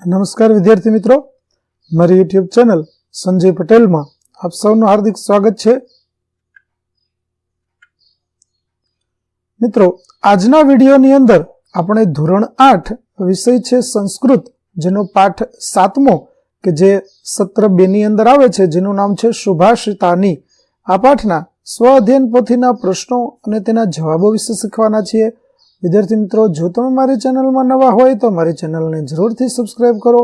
નમસ્કાર વિદ્યાર્થી મિત્રો, મારી યુટ્યુબ ચેનલ સંજય પટેલમાં આપ સૌનું હાર્દિક સ્વાગત છે. મિત્રો, આજના વિડીયોની અંદર આપણે ધોરણ 8 વિષય છે સંસ્કૃત, જેનો પાઠ 7મો કે જે સત્ર 2 ની અંદર આવે છે, જેનું નામ છે સુભાષિતાની. આ પાઠના સ્વ અધ્યયન પોથીના પ્રશ્નો અને તેના જવાબો વિશે શીખવાના છીએ. વિદ્યાર્થી મિત્રો, જો તમે મારી ચેનલમાં નવા હોય તો મારી ચેનલને જરૂરથી સબસ્ક્રાઇબ કરો.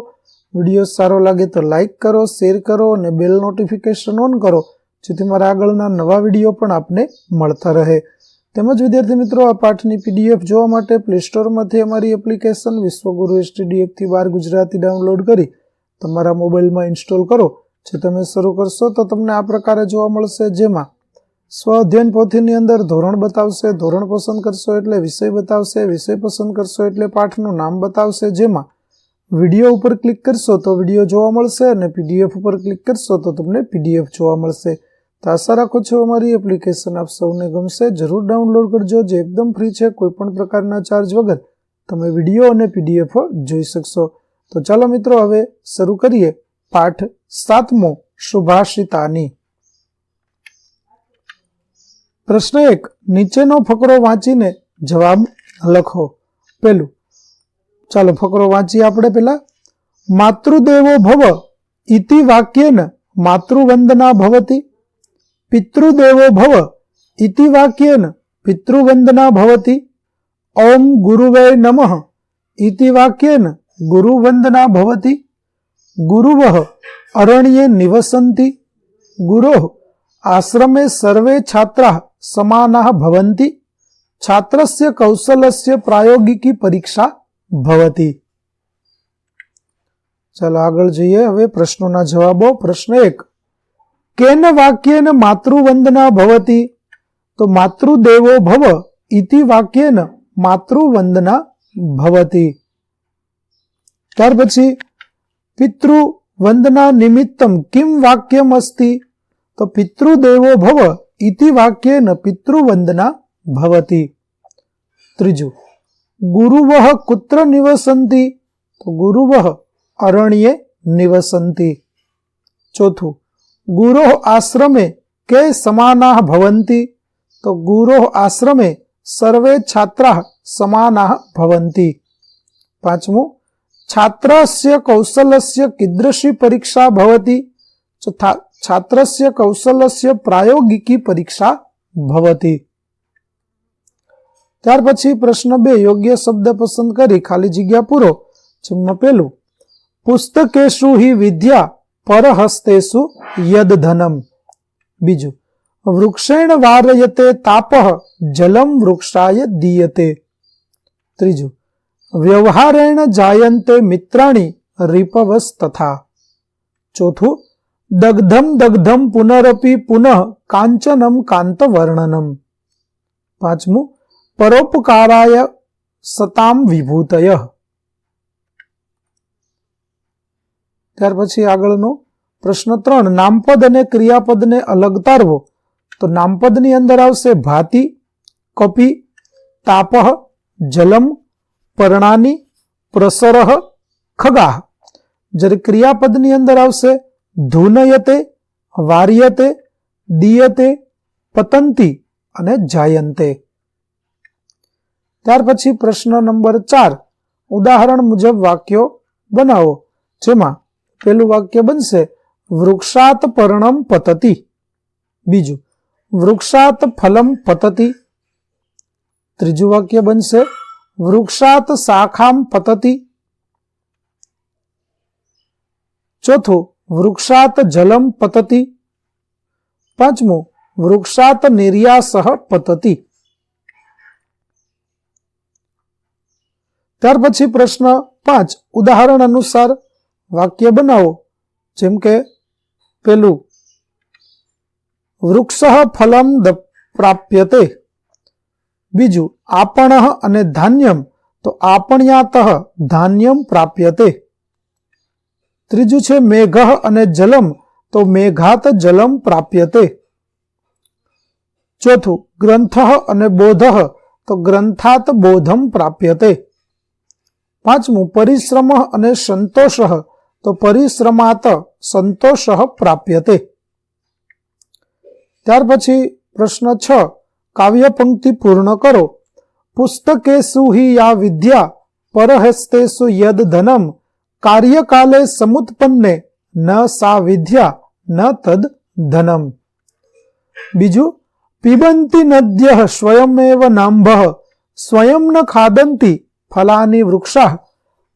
વિડીયો સારો લાગે તો લાઇક કરો, શેર કરો અને બેલ નોટિફિકેશન ઓન કરો, જેથી મારા આગળના નવા વિડીયો પણ આપને મળતા રહે. તેમજ વિદ્યાર્થી મિત્રો, આ પાઠની PDF જોવા માટે પ્લે સ્ટોરમાંથી અમારી એપ્લિકેશન વિશ્વગુરુ STD 1-12 ગુજરાતી ડાઉનલોડ કરી તમારા મોબાઈલમાં ઇન્સ્ટોલ કરો. જે તમે શરૂ કરશો તો તમને આ પ્રકારે જોવા મળશે, જેમાં સ્વ અધ્યયન પોથીની અંદર ધોરણ બતાવશે, ધોરણ પસંદ કરશો એટલે વિષય બતાવશે, વિષય પસંદ કરશો એટલે પાઠનું નામ બતાવશે, જેમાં વિડીયો ઉપર ક્લિક કરશો તો વિડીયો જોવા મળશે અને PDF ઉપર ક્લિક કરશો તો તમને PDF જોવા મળશે. તો આશા રાખું છું અમારી એપ્લિકેશન આપ સૌને ગમશે. જરૂર ડાઉનલોડ કરજો, જે એકદમ ફ્રી છે. કોઈ પણ પ્રકારના ચાર્જ વગર તમે વિડીયો અને PDF જોઈ શકશો. તો ચાલો મિત્રો, હવે શરૂ કરીએ પાઠ 7મો સુભાષિતાની. પ્રશ્ન 1. નીચેનો ફકરો વાંચીને જવાબ લખો. પહેલું, ચાલો ફકરો વાંચીએ આપણે પહેલા. માતૃદેવો ભવ ઇતિ વાક્યેન માતૃવંદના ભવતિ. પિતૃદેવો ભવ ઇતિ વાક્યેન પિતૃવંદના ભવતિ. ઓમ ગુરુવે નમઃ ઇતિ વાક્યેન ગુરુવંદના ભવતિ. ગુરુવઃ અરણ્યે નિવસન્તિ. ગુરોઃ આશ્રમે સર્વે છાત્રાઃ સમાનાઃ ભવન્તિ. છાત્રસ્ય કૌશલસ્ય પ્રાયોગિકી પરીક્ષા ભવતિ. ચાલો આગળ જઈએ હવે પ્રશ્નોના જવાબો. પ્રશ્ન 1. કેન વાક્યેન માતૃવંદના ભવતિ? તો માતૃદેવો ભવ ઇતિ વાક્યેન માતૃવંદના ભવતિ. ત્યાર પછી પિતૃવંદના નિમિત્તમ કિમ વાક્યમ અસ્તિ? તો પિતૃદેવો ભવ ઇતિ વાક્યેન પિતૃવંદના ભવતિ. ત્રીજું, ગુરુવઃ કુત્ર નિવસન્તિ? તો ગુરુવઃ અરણ્યે નિવસન્તિ. ચોથું, ગુરોઃ આશ્રમે કે સમાનાઃ ભવન્તિ? તો ગુરોઃ આશ્રમે સર્વે છાત્રાઃ સમાનાઃ ભવન્તિ. પાંચમું, છાત્રસ્ય કૌશલસ્ય કીદૃશી પરીક્ષા ભવતિ? છાત્રસ્ય કૌશલસ્ય પ્રાયોગિકી પરીક્ષા ભવતિ. ત્યાર પછી પ્રશ્ન 2. યોગ્ય શબ્દ પસંદ કરી ખાલી જગ્યા પૂરો. જેમાં પહેલું, પુસ્તકેષુ હિ વિદ્યા પરહસ્તેષુ યદ ધનમ. બીજું, વૃક્ષેણ વારયતે તાપઃ જલમ વૃક્ષાય દીયતે. ત્રીજું, વ્યવહારેણ જાયન્તે મિત્રાણી રીપવસ તથા. ચોથું, દગ્ધમ દગ્ધમ પુનરપી પુનઃ કાંચનમ કાંતવર્ણનમ. પાંચમું, પરોપકારાય સતામ વિભૂતય. ત્યાર પછી આગળનો પ્રશ્ન 3. નામપદ અને ક્રિયાપદને અલગ તારવો. તો નામપદની અંદર આવશે ભાતિ, કપિ, તાપઃ, જલમ, પર્ણાની, પ્રસરઃ, ખગાઃ. જ્યારે ક્રિયાપદની અંદર આવશે ધૂનયતે, વાર્યતે, દીયતે, પતંતિ અને જાયંતે. ત્યાર પછી પ્રશ્ન નંબર 4. ઉદાહરણ મુજબ વાક્યો બનાવો. જેમાં પહેલું વાક્ય બનશે વૃક્ષાત પર્ણમ પતતિ. બીજું, વૃક્ષાત ફલમ પતતિ. ત્રીજું વાક્ય બનશે વૃક્ષાત શાખામ પતતિ. ચોથું, વૃક્ષાત જલમ પતતિ. પાંચમું, વૃક્ષાત નિર્યાસઃ પતતિ. ત્યાર પછી પ્રશ્ન 5. ઉદાહરણ અનુસાર વાક્ય બનાવો. જેમ કે પેલું, વૃક્ષઃ ફલમ પ્રાપ્યતે. બીજું, આપણઃ અને ધાન્યમ. તો આપણ્યાતઃ ધાન્યમ પ્રાપ્યતે. ત્રીજું છે મેઘઃ અને જલમ. તો મેઘાત જલમ પ્રાપ્યતે. ચોથું, ગ્રંથઃ અને બોધઃ. તો ગ્રંથાત બોધમ પ્રાપ્યતે. પાંચમું પરિશ્રમ અને સંતોષ, તો પરિશ્રમાત સંતોષ પ્રાપ્યતે. ત્યાર પછી પ્રશ્ન 6, કાવ્ય પંક્તિ પૂર્ણ કરો. પુસ્તકેષુ હિ યા વિદ્યા પરહસ્તેષુ યદ ધનમ કાર્યકાલે સમુત્પન્ને ન સા વિદ્યા ન તદ ધનમ. બીજું, પિબંતી નદ્યઃ સ્વયમેવ નાંભઃ સ્વયં ન ખાદંતી ફલાની વૃક્ષાઃ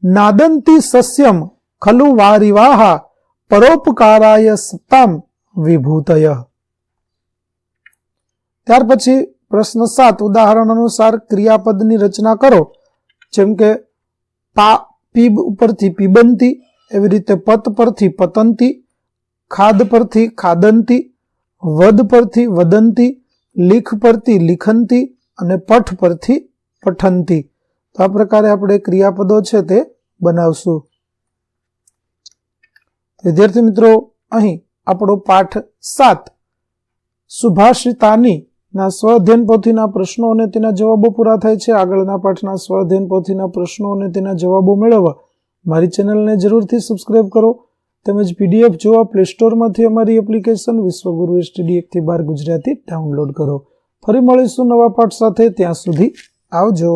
નાદંતી સસ્યમ ખલુ વારિવાહ પરોપકારાય સત્તામ વિભૂતય. ત્યાર પછી પ્રશ્ન 7, ઉદાહરણ અનુસાર ક્રિયાપદની રચના કરો. જેમ કે પીબ ઉપરથી પીબંતી, એવી રીતે પત પરથી પતંતી, ખાદ પરથી ખાદંતી, વદ પરથી વદંતી, લીખ પરથી લિખંતી અને પઠ પરથી પઠંતી. તો આ પ્રકારે આપણે ક્રિયાપદો છે તે બનાવશું. વિદ્યાર્થી મિત્રો, અહીં આપણો પાઠ 7 સુભાષિતાની ના સ્વઅધ્યયન પોથીના પ્રશ્નો અને તેના જવાબો પૂરા થાય છે. આગળના પાઠના સ્વઅધ્યયન પોથીના પ્રશ્નો અને તેના જવાબો મેળવવા મારી ચેનલને જરૂરથી સબસ્ક્રાઇબ કરો. તેમજ PDF જોવા પ્લે સ્ટોરમાંથી અમારી એપ્લિકેશન વિશ્વગુરુ STD 1 થી 12 ગુજરાતી ડાઉનલોડ કરો. ફરી મળીશું નવા પાઠ સાથે. ત્યાં સુધી આવજો.